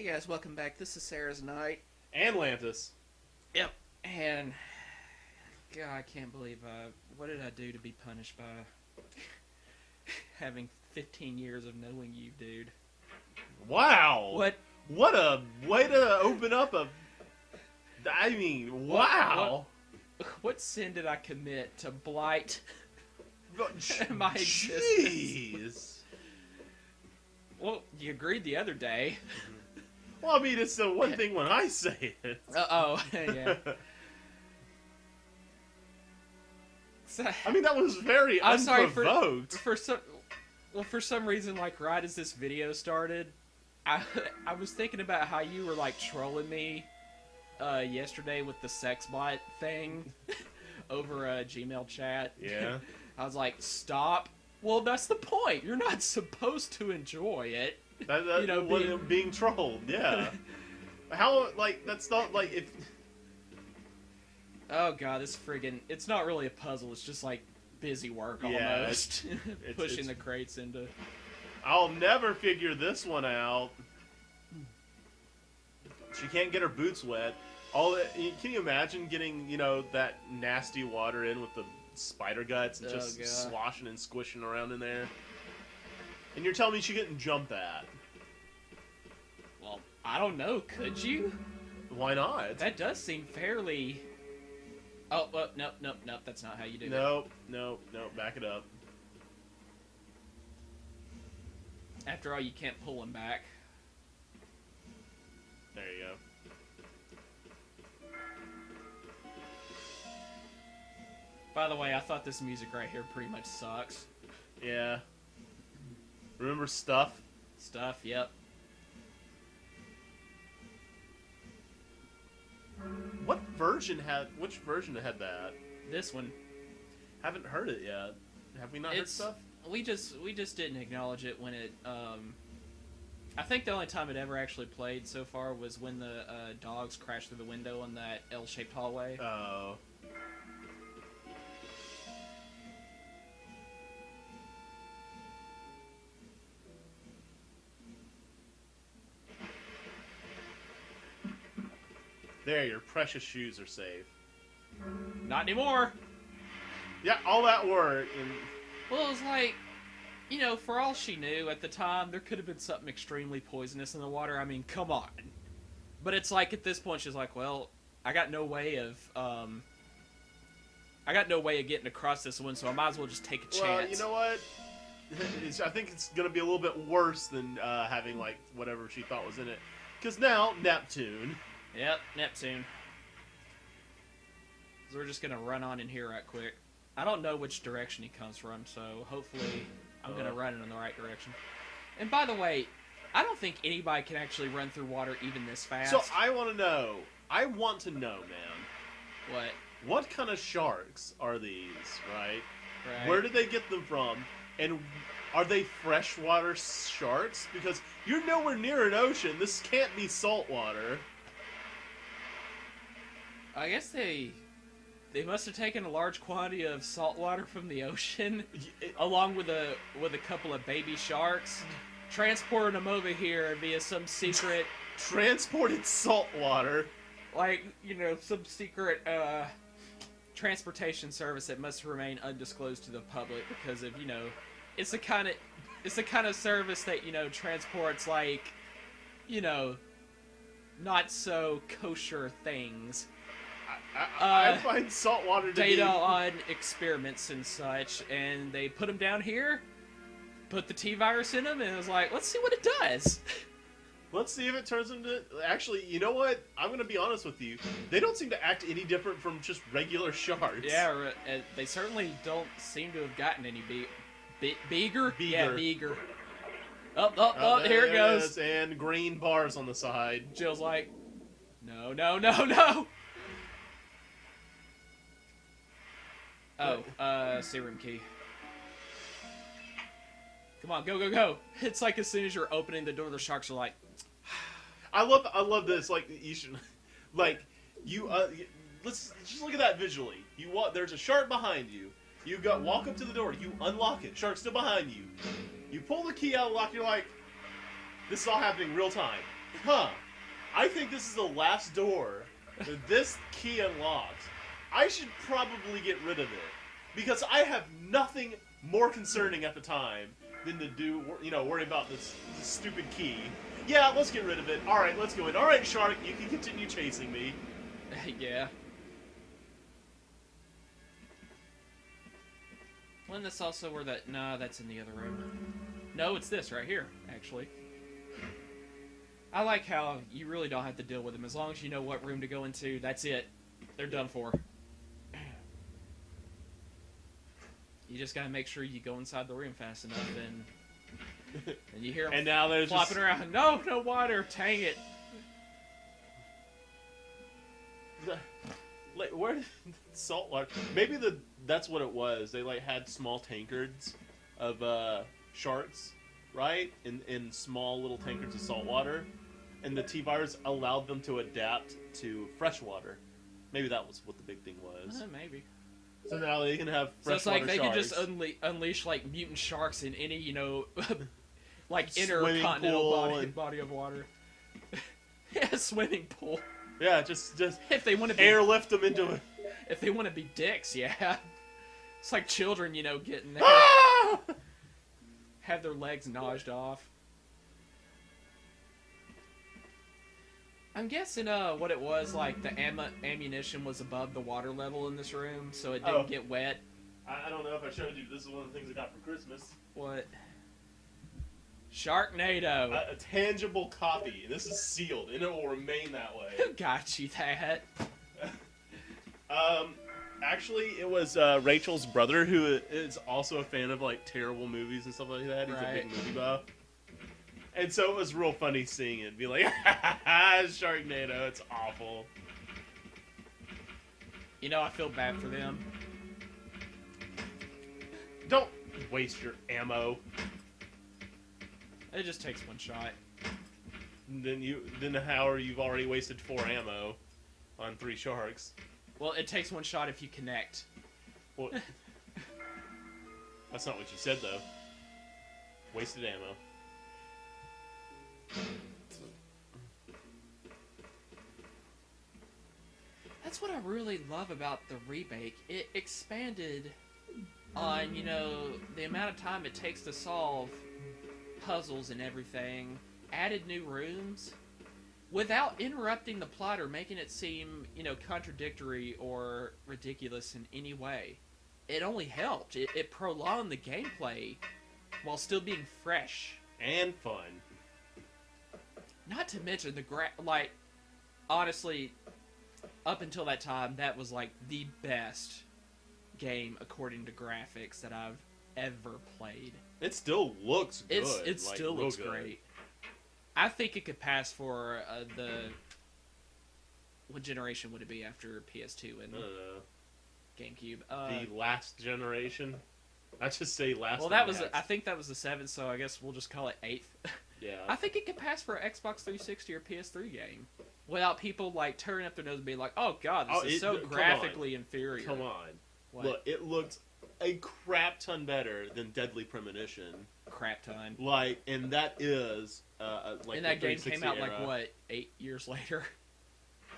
Hey guys, welcome back. This is Sarah's night. And Lantis. Yep. And God, I can't believe what did I do to be punished by having 15 years of knowing you, dude? Wow. What a way to open up a... I mean, wow. What sin did I commit to blight my existence? Jeez. Well, you agreed the other day. Well, I mean, it's the one thing when I say it. Yeah. So, I mean, that was very I'm sorry unprovoked. for some reason, like right as this video started, I was thinking about how you were like trolling me yesterday with the sex bot thing over a Gmail chat. Yeah. I was like, stop. Well, that's the point. You're not supposed to enjoy it. You know, being trolled, yeah. How, like, that's not, like, if... Oh, God, this friggin'... It's not really a puzzle. It's just, like, busy work, almost. It's pushing the crates into... I'll never figure this one out. She can't get her boots wet. Can you imagine getting, you know, that nasty water in with the spider guts and just sloshing and squishing around in there? And you're telling me she couldn't jump that? Well, I don't know. Could you? Why not? That does seem fairly... Oh, nope. That's not how you do it. Nope. Back it up. After all, you can't pull him back. There you go. By the way, I thought this music right here pretty much sucks. Yeah. Remember Stuff? Stuff, yep. Which version had that? This one. Haven't heard it yet. Have we not heard Stuff? We just didn't acknowledge it when it, I think the only time it ever actually played so far was when the dogs crashed through the window on that L-shaped hallway. Oh. There, your precious shoes are safe. Not anymore! Yeah, all that work and... Well, it was like, you know, for all she knew at the time, there could have been something extremely poisonous in the water. I mean, come on. But it's like, at this point, she's like, well, I got no way of getting across this one, so I might as well just take a chance. Well, you know what? I think it's going to be a little bit worse than having, like, whatever she thought was in it. Because now, Neptune... Yep, Neptune. So we're just going to run on in here right quick. I don't know which direction he comes from, so hopefully I'm going to run in the right direction. And by the way, I don't think anybody can actually run through water even this fast. So I want to know, man. What? What kind of sharks are these, right? Right. Where did they get them from? And are they freshwater sharks? Because you're nowhere near an ocean. This can't be saltwater. I guess they must have taken a large quantity of salt water from the ocean, along with a couple of baby sharks, transported them over here via some secret... Transported salt water? Like, you know, some secret transportation service that must remain undisclosed to the public because of, you know, it's the kind of service that, you know, transports, like, you know, not so kosher things. I find salt water to data on experiments and such, and they put them down here, put the T-virus in them, and it was like, let's see what it does. Let's see if it turns into... Actually, you know what? I'm going to be honest with you. They don't seem to act any different from just regular sharks. Yeah, they certainly don't seem to have gotten any bigger. Yeah, bigger. Oh, here it goes. And green bars on the side. Jill's like, no. Oh, serum key. Come on, go. It's like as soon as you're opening the door, the sharks are like... I love this. Like, you should... Like, let's just look at that visually. There's a shark behind you. You walk up to the door. You unlock it. Shark's still behind you. You pull the key out of the lock. You're like, this is all happening real time. Huh. I think this is the last door that this key unlocks. I should probably get rid of it. Because I have nothing more concerning at the time than to do, worry about this stupid key. Yeah, let's get rid of it. Alright, let's go in. Alright, Shark, you can continue chasing me. Yeah. Wasn't this also where that... Nah, that's in the other room. No, it's this right here, actually. I like how you really don't have to deal with them. As long as you know what room to go into, that's it. They're done for. You just gotta make sure you go inside the room fast enough, and you hear them and now there's flopping around. No water! Dang it! Where did salt water? Maybe that's what it was. They had small tankards of sharks, right? In small little tankards of salt water, and the T-virus allowed them to adapt to fresh water. Maybe that was what the big thing was. Maybe. So now they can have fresh water sharks. So it's like they can just unleash mutant sharks in any intercontinental body of water. Yeah, swimming pool. Yeah, just if they want to airlift them into it. If they want to be dicks, yeah. It's like children, getting have their legs noshed off. I'm guessing what it was, the ammunition was above the water level in this room, so it didn't get wet. I don't know if I showed you, this is one of the things I got for Christmas. What? Sharknado. A tangible copy. This is sealed, and it will remain that way. Who got you that? Actually, it was Rachel's brother, who is also a fan of terrible movies and stuff like that. He's a big movie buff. And so it was real funny seeing it. Be like, Sharknado, it's awful. I feel bad for them. Don't waste your ammo. It just takes one shot. Then how you've already wasted 4 ammo on 3 sharks. Well, it takes one shot if you connect. Well, that's not what you said, though. Wasted ammo. That's what I really love about the remake. It expanded on, the amount of time it takes to solve puzzles and everything, added new rooms, without interrupting the plot or making it seem, contradictory or ridiculous in any way. It only helped. It prolonged the gameplay while still being fresh. And fun. Not to mention honestly, up until that time, that was the best game according to graphics that I've ever played. It still looks good. It still looks great. I think it could pass for what generation would it be after PS2 and GameCube? The last generation. I just say last. Well, I think that was the 7th, so I guess we'll just call it 8th. Yeah. I think it could pass for an Xbox 360 or PS3 game without people turning up their nose and being like, "Oh God, this is so graphically inferior." Come on, what? Look, it looked a crap ton better than Deadly Premonition. Crap ton. And that is and that game came out era. 8 years later.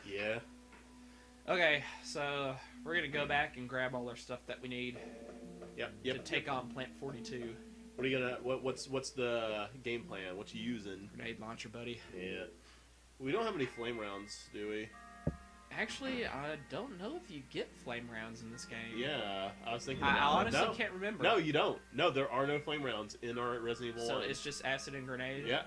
Yeah. Okay, so we're gonna go back and grab all our stuff that we need. Yep. To take on Plant 42. What are you gonna? What's the game plan? What you using? Grenade launcher, buddy. Yeah. We don't have any flame rounds, do we? Actually, I don't know if you get flame rounds in this game. Yeah, I was thinking. I honestly can't remember. No, you don't. No, there are no flame rounds in our Resident Evil 1. So it's just acid and grenade. Yeah.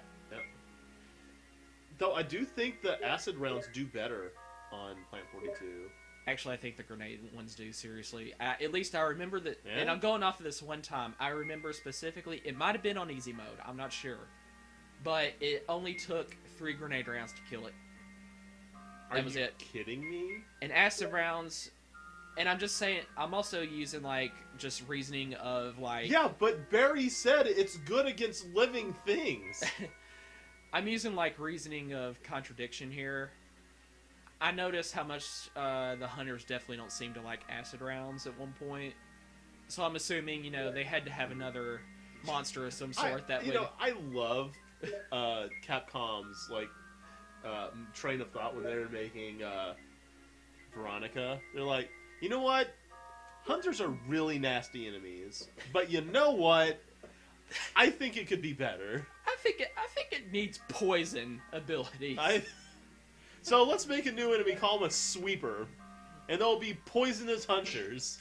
Though I do think the acid rounds do better on Plant 42. Actually, I think the grenade ones do, seriously. At least I remember that, yeah. And I'm going off of this one time. I remember specifically, it might have been on easy mode, I'm not sure. But it only took 3 grenade rounds to kill it. That was it. Are you kidding me? And acid rounds, and I'm just saying, I'm also using, just reasoning of, Yeah, but Barry said it's good against living things. I'm using, reasoning of contradiction here. I noticed how much the hunters definitely don't seem to like acid rounds at one point. So I'm assuming, they had to have another monster of some sort that would... I love Capcom's, train of thought when they were making Veronica. They're like, you know what? Hunters are really nasty enemies, but you know what? I think it could be better. I think it needs poison abilities. So let's make a new enemy, call them a sweeper, and they'll be poisonous hunters.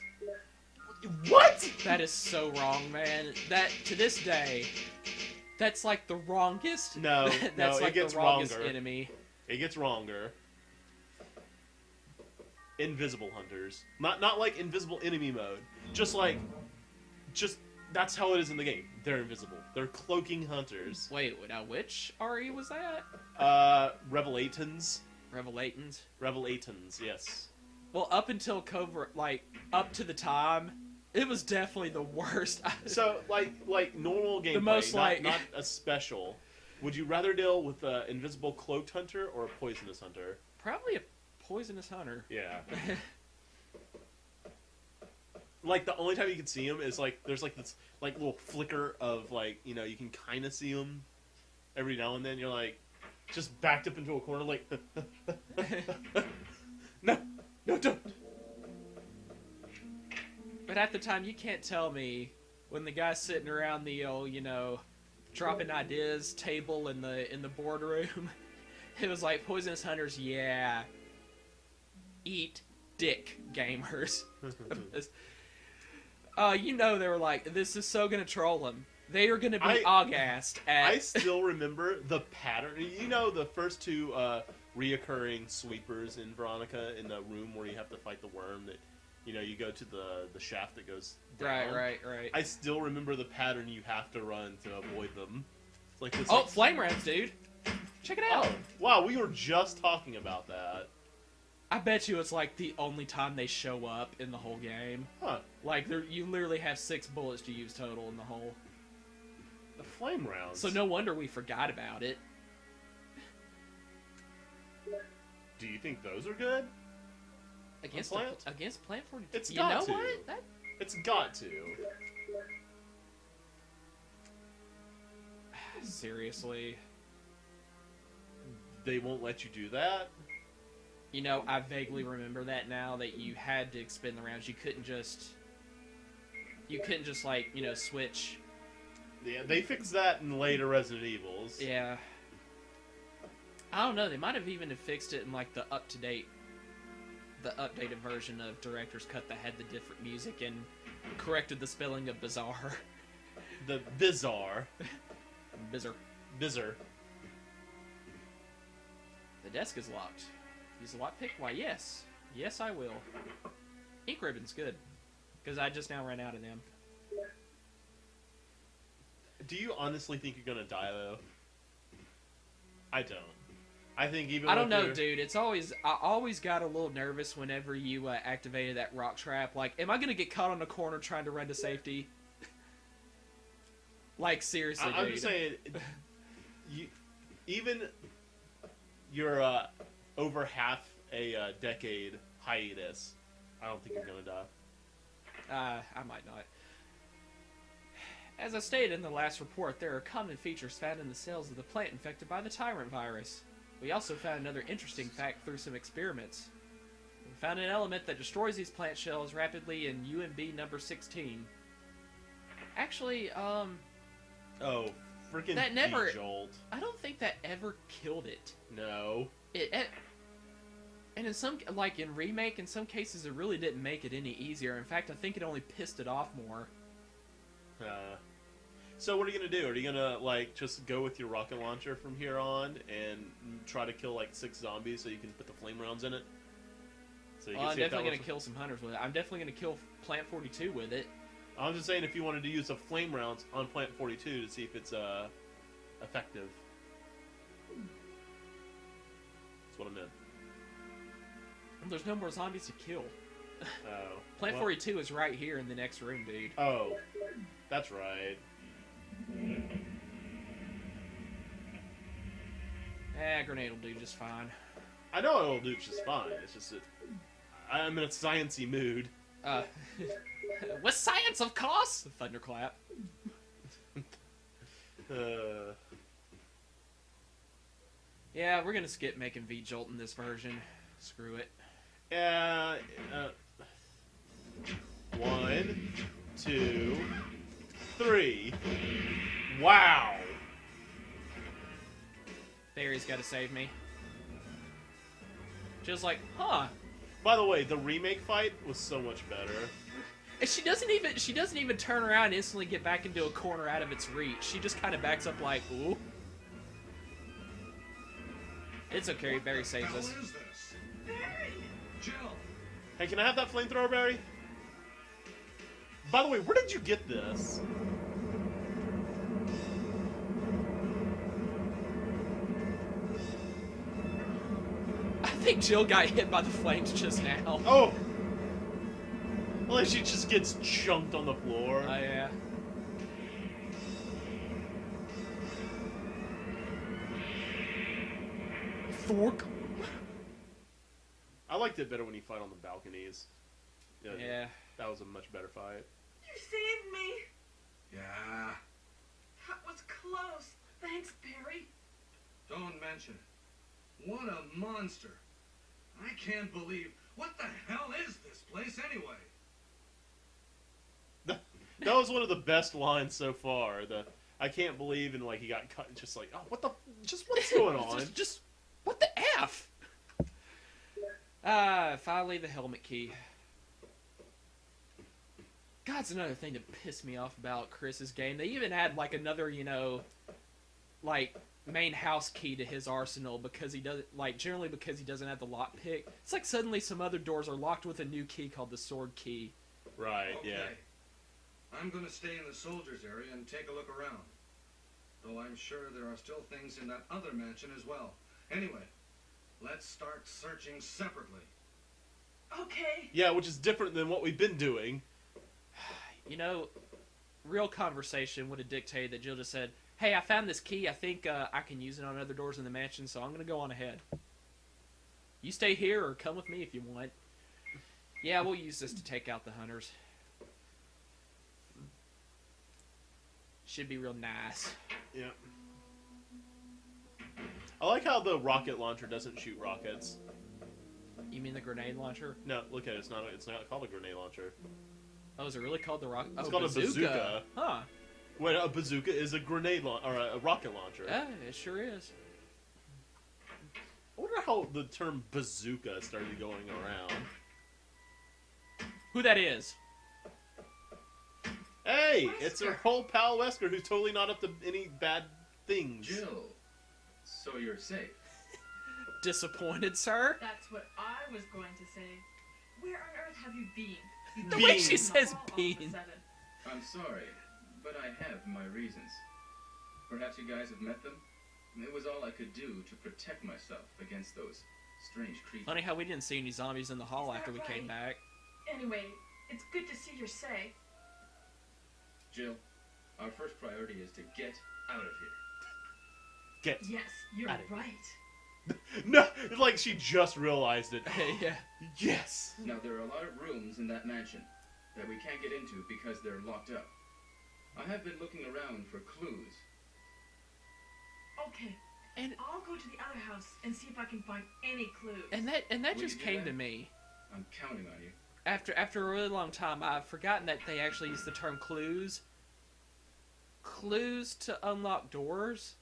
What? That is so wrong, man. That to this day, that's like the wrongest. No, that's no, like it gets the wrongest wronger. enemy. It gets wronger. Invisible hunters, not like invisible enemy mode. Just that's how it is in the game. They're invisible. They're cloaking hunters. Wait, now which RE was that? Revelatons. Revelatons, yes. Well, up until Covert, like up to the time, it was definitely the worst. So like normal gameplay, the most not a special. Would you rather deal with an invisible cloaked hunter or a poisonous hunter? Probably a poisonous hunter. Yeah. Like the only time you can see him is like there's like this like little flicker of like, you know, you can kind of see him every now and then. You're like just backed up into a corner like no, don't. But at the time, you can't tell me when the guy's sitting around the old, you know, dropping ideas table in the boardroom. It was like poisonous hunters, yeah. Eat dick, gamers. You know they were like, this is so gonna troll them. They are gonna be aghast at. I still remember the pattern. You know, the first two reoccurring sweepers in Veronica in the room where you have to fight the worm that, you know, you go to the shaft that goes down. Right. I still remember the pattern you have to run to avoid them. It's like this. Oh, flame rounds, dude! Check it out. Oh, wow, we were just talking about that. I bet you it's like the only time they show up in the whole game. Huh? Like you literally have 6 bullets to use total in the whole. The flame rounds. So no wonder we forgot about it. Do you think those are good? Against Plant 42. It's you got know to. what? It's got to. Seriously. They won't let you do that? You know, I vaguely remember that now, that you had to expend the rounds. You couldn't just like, you know, switch. Yeah, they fixed that in later Resident Evils. Yeah. I don't know, they might have even fixed it in like the updated version of Director's Cut that had the different music and corrected the spelling of bizarre. The bizarre. Bizarre. The desk is locked. Use the lockpick? Why, yes. Yes, I will. Ink ribbon's good. Because I just now ran out of them. Do you honestly think you're gonna die, though? I don't. I think even I don't know, dude. I always got a little nervous whenever you activated that rock trap. Like, am I gonna get caught on a corner trying to run to safety? Like, seriously, dude. I'm just saying, even your over half a decade hiatus, I don't think you're gonna die. I might not. As I stated in the last report, there are common features found in the cells of the plant infected by the Tyrant virus. We also found another interesting fact through some experiments. We found an element that destroys these plant shells rapidly in UMB number 16. Actually, Oh, freaking that never. Jolt. I don't think that ever killed it. No. And in some, like in Remake, in some cases it really didn't make it any easier. In fact, I think it only pissed it off more. So what are you gonna do? Are you gonna like just go with your rocket launcher from here on and try to kill like 6 zombies so you can put the flame rounds in it? So you can I'm see if definitely that gonna kill some hunters with it. I'm definitely gonna kill Plant 42 with it. I'm just saying if you wanted to use the flame rounds on Plant 42 to see if it's effective. That's what I meant. There's no more zombies to kill. Oh. Plant 42 is right here in the next room, dude. Oh, that's right. Grenade will do just fine. I know it'll do just fine. It's just that I'm in a sciencey mood. With science, of course! Thunderclap. Yeah, we're gonna skip making V-Jolt in this version. Screw it. 1, 2, 3. Wow. Barry's gotta save me. Just like, huh. By the way, the remake fight was so much better. And she doesn't even turn around and instantly get back into a corner out of its reach. She just kind of backs up like, ooh. It's okay, Barry saves us. What is this? Barry! Jill! Hey, can I have that flamethrower, Barry? By the way, where did you get this? I think Jill got hit by the flames just now. Oh! Well, she just gets chunked on the floor. Oh, yeah. Fork. I liked it better when you fight on the balconies. Yeah. That was a much better fight. You saved me. Yeah. That was close. Thanks, Barry. Don't mention it. What a monster. I can't believe... What the hell is this place anyway? That was one of the best lines so far. I can't believe, and like he got cut. Just like, oh, what's going on? just what the F? Finally the helmet key. God's another thing to piss me off about Chris's game. They even add like another, like main house key to his arsenal because he doesn't generally because he doesn't have the lockpick. It's like suddenly some other doors are locked with a new key called the sword key. Right. Okay. Yeah. I'm gonna stay in the soldiers area and take a look around. Though I'm sure there are still things in that other mansion as well. Anyway, let's start searching separately. Okay. Yeah, which is different than what we've been doing. Real conversation would have dictated that Jill just said, hey, I found this key. I think I can use it on other doors in the mansion, so I'm going to go on ahead. You stay here or come with me if you want. Yeah, we'll use this to take out the hunters. Should be real nice. Yeah. I like how the rocket launcher doesn't shoot rockets. You mean the grenade launcher? No, look at it. It's not called a grenade launcher. Oh, is it really called the rocket? It's called a bazooka. Huh. When a bazooka is a grenade or a rocket launcher. Yeah, it sure is. I wonder how the term bazooka started going around. Who that is? Hey, Wesker. it's our whole pal Wesker, who's totally not up to any bad things. Jill, so you're safe. Disappointed, sir? That's what I was going to say. Where on earth have you been? The way Beans. she says All of a beans. sudden. I'm sorry, but I have my reasons. Perhaps you guys have met them? It was all I could do to protect myself against those strange creatures. Funny how we didn't see any zombies in the hall Is after we that came right? back. Anyway, it's good to see you're safe. Jill, our first priority is to get out of here. Get Yes, you're Got it. right. no, it's like she just realized it. Yeah. Yes. Now, there are a lot of rooms in that mansion that we can't get into because they're locked up. I have been looking around for clues. Okay, And I'll go to the other house and see if I can find any clues. and that Will just you do came that? to me. I'm counting on you. After a really long time, I've forgotten that they actually use the term clues. Clues to unlock doors?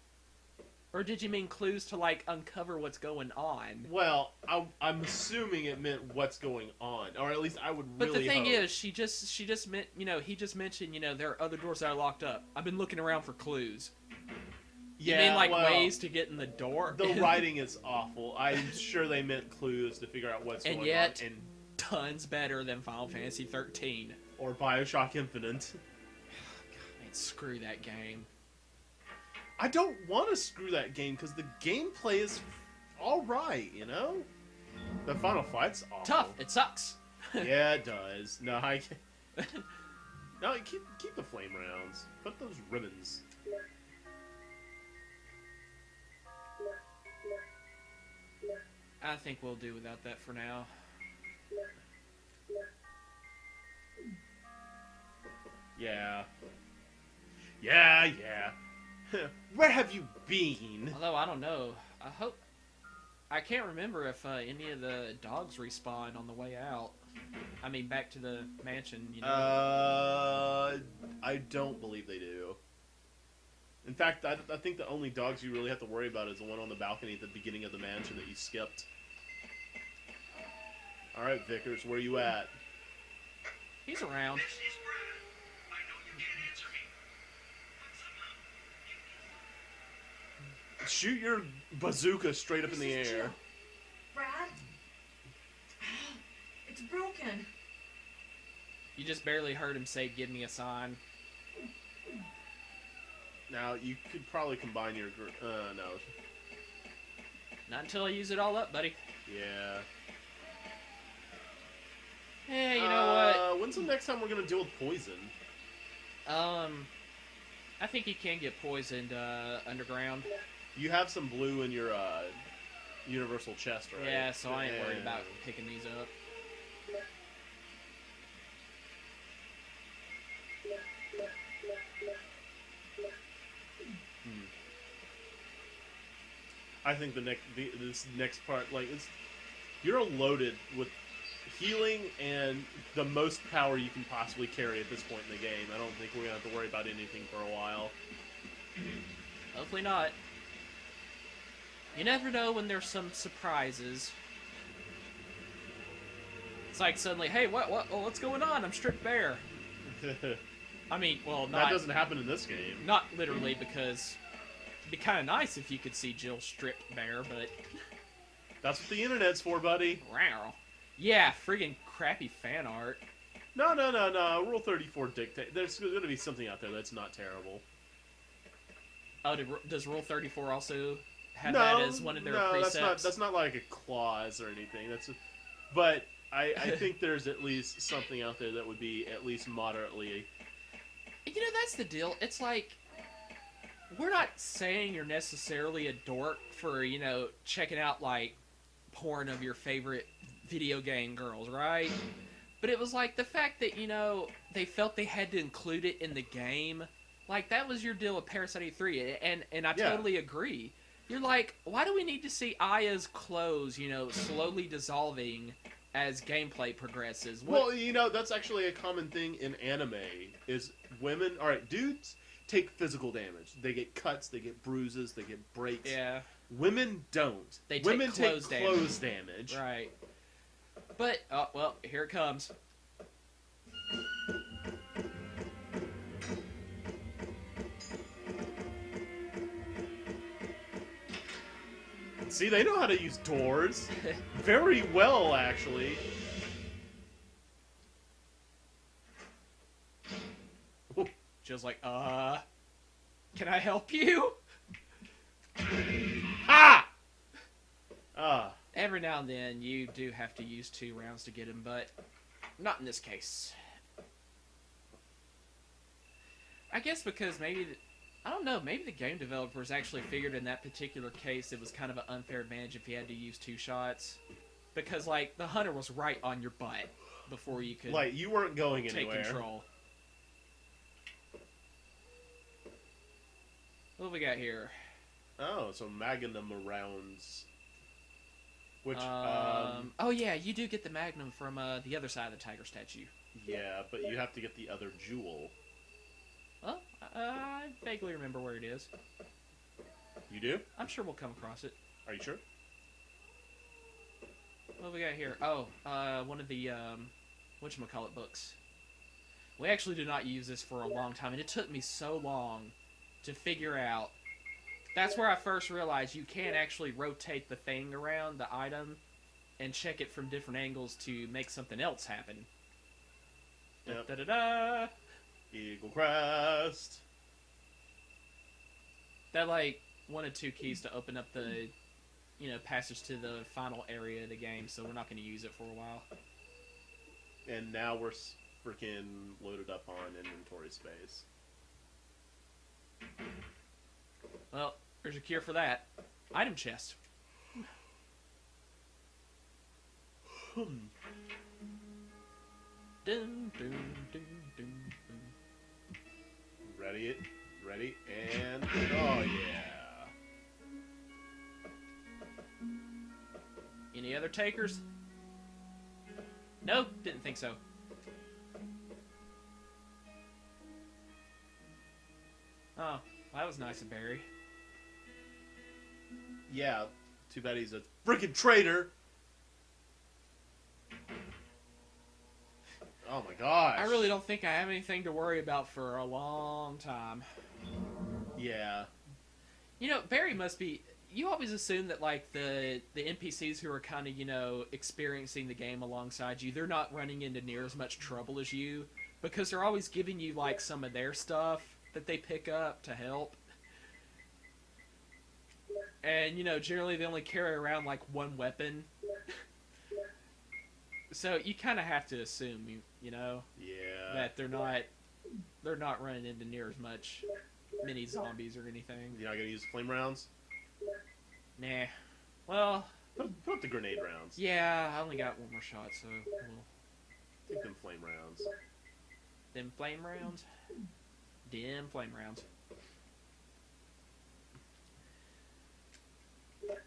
Or did you mean clues to, like, uncover what's going on? Well, I'm assuming it meant what's going on, or at least I would really. But the thing hope. is, she just meant, he just mentioned, there are other doors that are locked up. I've been looking around for clues. yeah, You mean, like, well, ways to get in the door? The writing is awful. I'm sure they meant clues to figure out what's And going yet- on, Tons better than Final Fantasy 13. or Bioshock Infinite. Man, screw that game. I don't want to screw that game because the gameplay is all right. The final fight's awful. Tough. It sucks. Yeah, it does. No, I can't. No, keep the flame rounds. Put those ribbons. I think we'll do without that for now. Yeah. Yeah. Where have you been? Although, I don't know. I I can't remember if any of the dogs respawn on the way out. I mean, back to the mansion, you know. I don't believe they do. In fact, I think the only dogs you really have to worry about is the one on the balcony at the beginning of the mansion that you skipped. Alright, Vickers, where you at? He's around. Shoot your bazooka straight up in the This is air. Jill. Brad? It's broken. You just barely heard him say, "Give me a sign." Now, you could probably combine your... no. Not until I use it all up, buddy. Yeah. Hey, you know When's the next time we're gonna deal with poison? what? I think you can get poisoned underground. You have some blue in your universal chest, right? Yeah, so I ain't worried Yeah. about picking these up. I think this next part, like, you're loaded with healing and the most power you can possibly carry at this point in the game. I don't think we're gonna have to worry about anything for a while. Hopefully not. You never know when there's some surprises. It's like suddenly, hey, what's going on? I'm stripped bare. I mean, well, That not doesn't happen in this game. not literally, because it'd be kind of nice if you could see Jill stripped bare, but That's what the internet's for, buddy. wow. Yeah, friggin' crappy fan art. No. Rule 34 dictate. There's going to be something out there that's not terrible. Oh, does Rule 34 also have that as one of their precepts? That's not like a clause or anything. But I think there's at least something out there that would be at least moderately. You know, that's the deal. It's like, we're not saying you're necessarily a dork for, you know, checking out, like, porn of your favorite video game girls, right? But it was like the fact that, you know, they felt they had to include it in the game. Like, that was your deal with Parasite 3, and I Yeah. totally agree. You're like, why do we need to see Aya's clothes, you know, slowly dissolving as gameplay progresses? Well, you know, that's actually a common thing in anime, is women... Alright, dudes take physical damage. They get cuts, they get bruises, they get breaks. Yeah. Women don't. They take Women clothes take clothes damage. Right. But, oh, well, here it comes. See, they know how to use doors. Very well, actually. Jill's like, can I help you? Ha! Every now and then, you do have to use 2 rounds to get him, but not in this case. I guess because maybe... I don't know, maybe the game developers actually figured in that particular case it was kind of an unfair advantage if you had to use 2 shots. Because, like, the hunter was right on your butt before you could Like, you weren't going take anywhere. control. What have we got here? Oh, so Magnum rounds. Which, oh yeah, you do get the Magnum from the other side of the tiger statue. yeah, but you have to get the other jewel. Well, I vaguely remember where it is. You do? I'm sure we'll come across it. Are you sure? What have we got here? Oh, one of the, whatchamacallit books. We actually did not use this for a long time, and it took me so long to figure out. That's where I first realized you can actually rotate the thing around, the item, and check it from different angles to make something else happen. Yep. Da-da-da! Eagle Crest. That, like, 1 of 2 keys to open up the, you know, passage to the final area of the game, so we're not going to use it for a while. And now we're freaking loaded up on inventory space. Well, there's a cure for that. Item chest. Dun, dun, dun, dun, dun. Ready, and... Oh, yeah. Any other takers? No, didn't think so. Oh, that was nice of Barry. Yeah, too bad he's a freaking traitor. Oh my gosh. I really don't think I have anything to worry about for a long time. Yeah. You know, Barry must be... You always assume that, like, the NPCs who are kind of, you know, experiencing the game alongside you, they're not running into near as much trouble as you, because they're always giving you, like, some of their stuff that they pick up to help. And, you know, generally they only carry around, like, one weapon. So you kind of have to assume, you know, Yeah. that they're not running into near as much mini zombies or anything. You're not gonna use flame rounds? Nah. Well, Put up the grenade rounds. yeah, I only got one more shot, so we'll... Take them flame rounds. Them flame rounds? Dim flame rounds.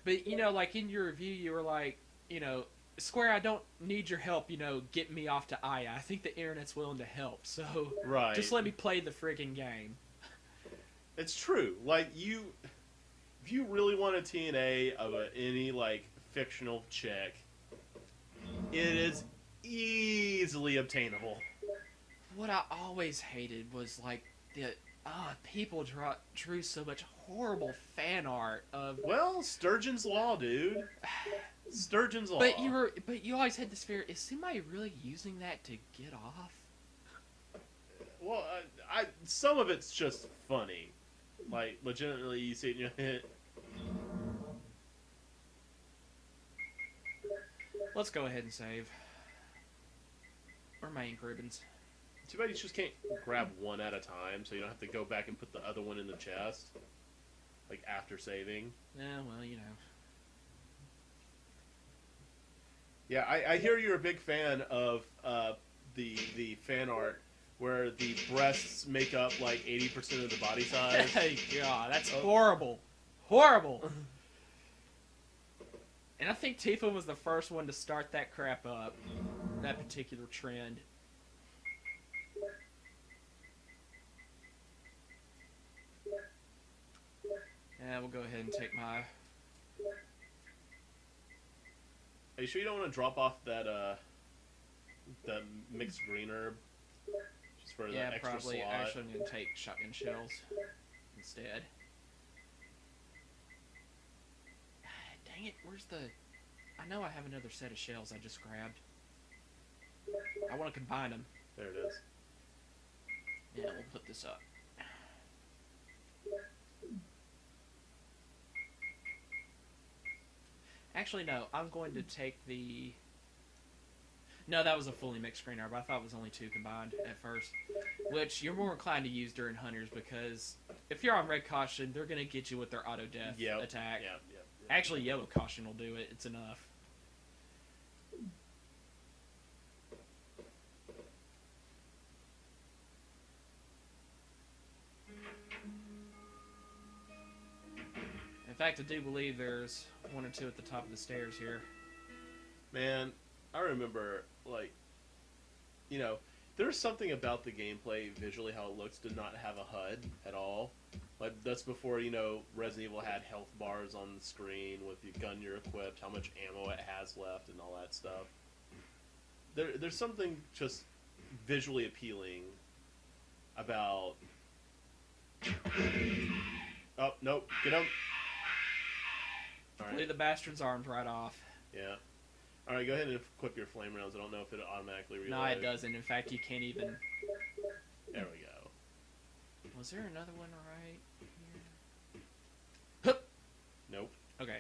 But, you know, like, in your review, you were like, you know, Square, I don't need your help, you know, get me off to Aya. I think the internet's willing to help, so... Right. Just let me play the friggin' game. It's true. Like, if you really want a TNA of any, like, fictional chick, it is easily obtainable. What I always hated was, like, people drew so much horrible fan art of... Well, Sturgeon's Law, dude. Sturgeon's Law. But you always had this fear, is somebody really using that to get off? Well, some of it's just funny. Like, legitimately, you see it and you hit. Let's go ahead and save. Or my ink ribbons. Too bad you just can't grab one at a time, so you don't have to go back and put the other one in the chest. Like, after saving. Yeah, well, you know. Yeah, I hear you're a big fan of the fan art where the breasts make up like 80% of the body size. Hey, God, that's horrible. Horrible. And I think Tifa was the first one to start that crap up. That particular trend. Yeah, we'll go ahead and take my... Are you sure you don't want to drop off that the mixed green herb? Just for the extra probably. slot? Actually, I'm going to take shotgun shells instead. Dang it, where's the... I know I have another set of shells I just grabbed. I want to combine them. There it is. Yeah, we'll put this up. Actually, no. I'm going to take the... No, that was a fully mixed green herb. I thought it was only two combined at first. Which you're more inclined to use during hunters because if you're on red caution, they're going to get you with their auto-death attack. Yep. Actually, yellow caution will do it. It's enough. In fact, I do believe there's one or two at the top of the stairs here. Man, I remember, like, you know, there's something about the gameplay, visually how it looks, did not have a HUD at all. Like, that's before, you know, Resident Evil had health bars on the screen with the gun you're equipped, how much ammo it has left, and all that stuff. There's something just visually appealing about... Oh, nope, get him. Blew the bastard's arms right off. Yeah. Alright, go ahead and equip your flame rounds. I don't know if it automatically reloads. No, it doesn't. In fact, you can't even... There we go. Was there another one right here? Hup! Nope. Okay.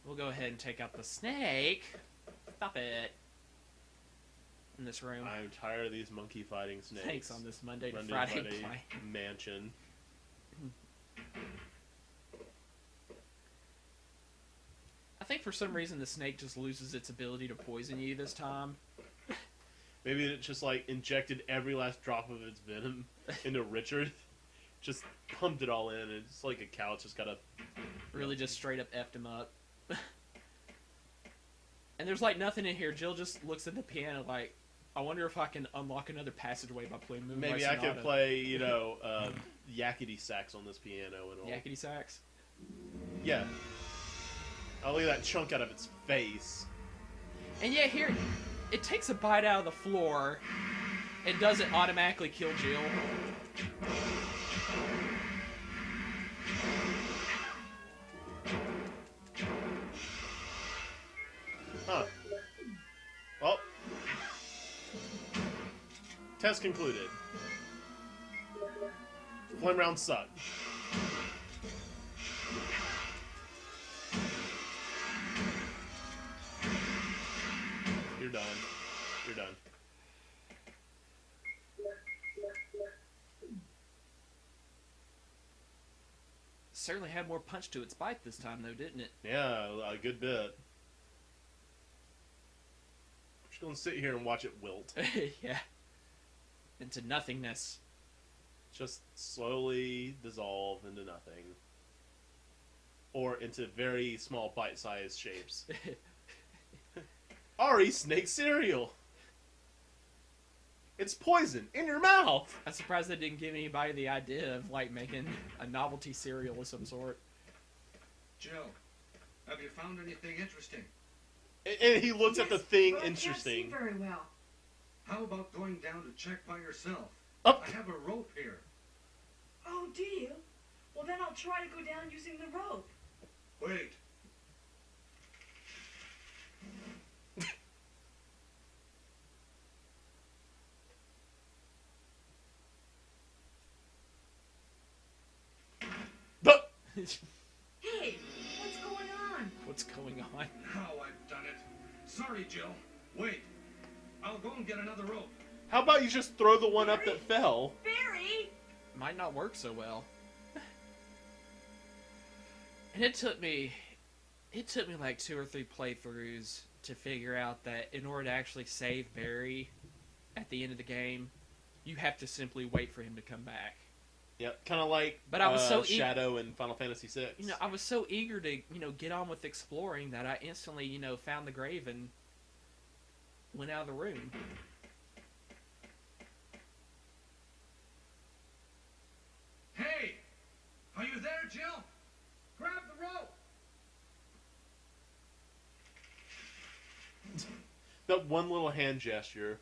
We'll go ahead and take out the snake. Stop it. In this room. I'm tired of these monkey fighting snakes. Thanks on this Monday to Friday play. Mansion. I think for some reason the snake just loses its ability to poison you this time. Maybe it just like injected every last drop of its venom into Richard. Just pumped it all in, and it's like a cow. It's just gotta Really just straight up effed him up. And there's like nothing in here. Jill just looks at the piano like, I wonder if I can unlock another passageway by playing Moonlight Maybe I Sonata. could play, yakety sax on this piano and all. Yakety sax? Yeah. I'll leave that chunk out of its face. And yeah, here, it takes a bite out of the floor and doesn't automatically kill Jill. Huh. Well. Test concluded. Flame round sucked. You're done. You're done. Certainly had more punch to its bite this time, though, didn't it? Yeah, a good bit. I'm just gonna sit here and watch it wilt. Yeah. Into nothingness. Just slowly dissolve into nothing. Or into very small bite-sized shapes. Ari snake cereal! It's poison in your mouth! I'm surprised they didn't give anybody the idea of, like, making a novelty cereal of some sort. Jill, have you found anything interesting? And he looks at the thing but interesting. I can't see very well. How about going down to check by yourself? Up. I have a rope here. Oh, do you? Well, then I'll try to go down using the rope. Wait. Hey, what's going on? What's going on? Now I've done it. Sorry, Jill. Wait. I'll go and get another rope. How about you just throw the one up that fell? Barry! Might not work so well. And it took me like 2 or 3 playthroughs to figure out that in order to actually save Barry at the end of the game, you have to simply wait for him to come back. Yep, kind of like But I was so Shadow in Final Fantasy VI. You know, I was so eager to, get on with exploring that I instantly, found the grave and went out of the room. Hey! Are you there, Jill? Grab the rope! That one little hand gesture.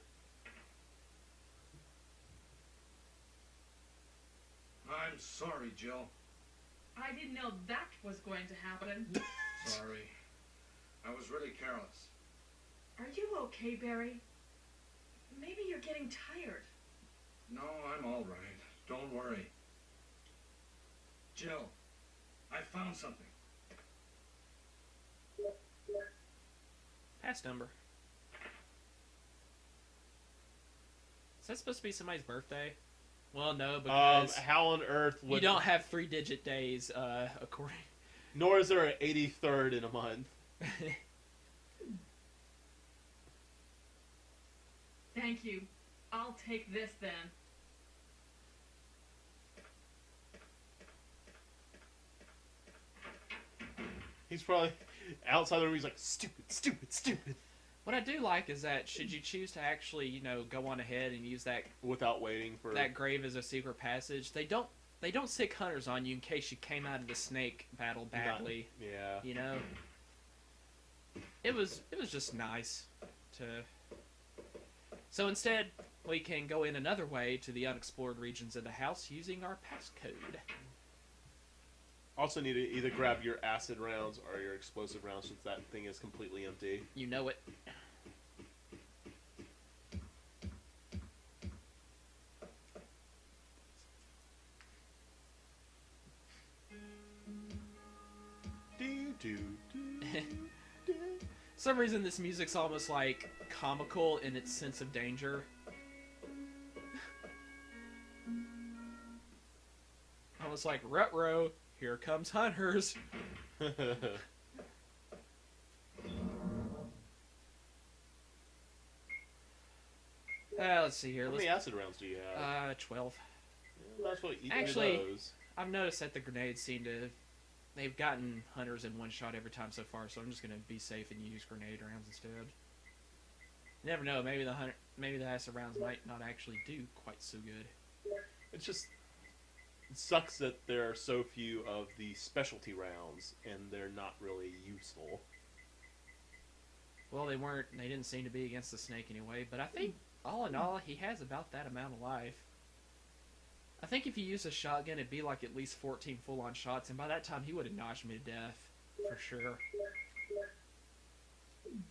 I'm sorry, Jill. I didn't know that was going to happen. Sorry. I was really careless. Are you okay, Barry? Maybe you're getting tired. No, I'm all right. Don't worry. Jill, I found something. Pass number. Is that supposed to be somebody's birthday? Well, no, because how on earth would... you don't have 3-digit days, according... Nor is there an 83rd in a month. Thank you. I'll take this then. He's probably outside the room. He's like, stupid, stupid, stupid. What I do like is that should you choose to actually, go on ahead and use that Without waiting for... that grave as a secret passage, they don't stick hunters on you in case you came out of the snake battle badly. Yeah. It was just nice to... So instead, we can go in another way to the unexplored regions of the house using our passcode. Also need to either grab your acid rounds or your explosive rounds since that thing is completely empty. You know it. For some reason, this music's almost like comical in its sense of danger. Almost like ruh-roh, here comes hunters. Let's see here. How many acid rounds do you have? 12. That's what you Actually, do those. I've noticed that the grenades seem to they've gotten hunters in one shot every time so far, so I'm just gonna be safe and use grenade rounds instead. You never know, maybe the acid rounds might not actually do quite so good. It sucks that there are so few of the specialty rounds, and they're not really useful. Well, they didn't seem to be against the snake anyway, but I think, all in all, he has about that amount of life. I think if he used a shotgun, it'd be like at least 14 full-on shots, and by that time, he would have notched me to death, for sure.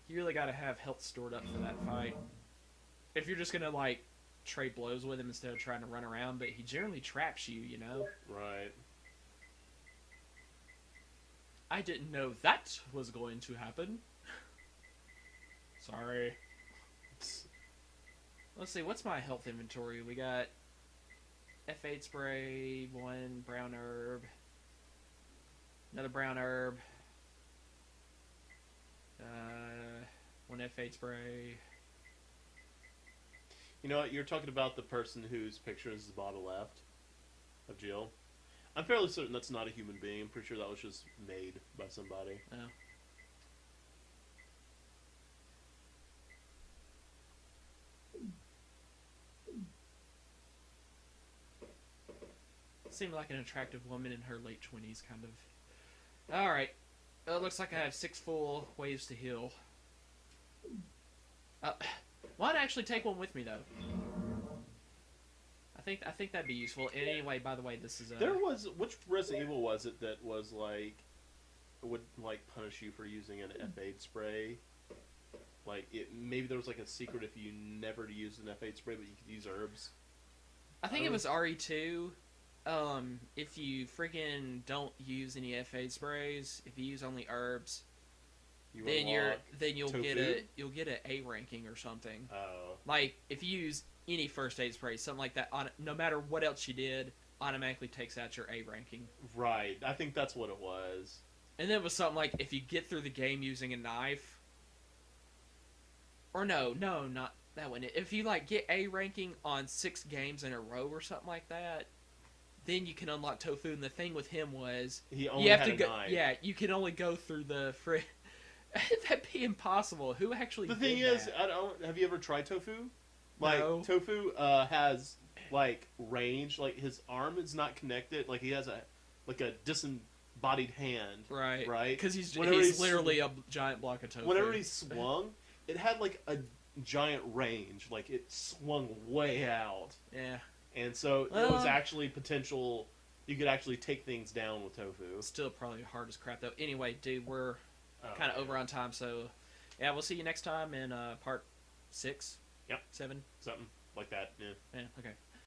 You really gotta have health stored up for that fight. If you're just gonna, like, trade blows with him instead of trying to run around, but he generally traps you, you know? Right. I didn't know that was going to happen. Sorry. Let's see, what's my health inventory? We got F8 spray, 1 brown herb, another brown herb, 1 F8 spray. You know what? You're talking about the person whose picture is the bottom left of Jill. I'm fairly certain that's not a human being. I'm pretty sure that was just made by somebody. Oh. Seemed like an attractive woman in her late 20s, kind of. Alright. Looks like I have 6 full waves to heal. Why not actually take one with me, though? I think that'd be useful. And anyway, by the way, this is which Resident Evil was it that was like would like punish you for using an F8 spray? Like maybe there was like a secret if you never used an F8 spray, but you could use herbs. I think it was RE2. If you freaking don't use any F8 sprays, if you use only herbs, then you'll get an A ranking or something. Oh. Like if you use any first aid spray, something like that, no matter what else you did, automatically takes out your A ranking. Right. I think that's what it was. And then it was something like if you get through the game using a knife, or no, not that one. If you like get A ranking on 6 games in a row or something like that, then you can unlock Tofu. And the thing with him was he only had a knife. Yeah, you can only go through the That'd be impossible. Who actually? The thing is, have you ever tried Tofu? Like No. Tofu has like range. Like his arm is not connected. Like he has a disembodied hand. Right. Right. Because he's Whenever literally a giant block of tofu. Whenever he swung, it had like a giant range. Like it swung way out. Yeah. And so it was actually potential. You could actually take things down with Tofu. Still probably hard as crap though. Anyway, dude, we're kind of over on time, so yeah, we'll see you next time in part 6. Yep. 7. Something like that. Yeah. Yeah. Okay.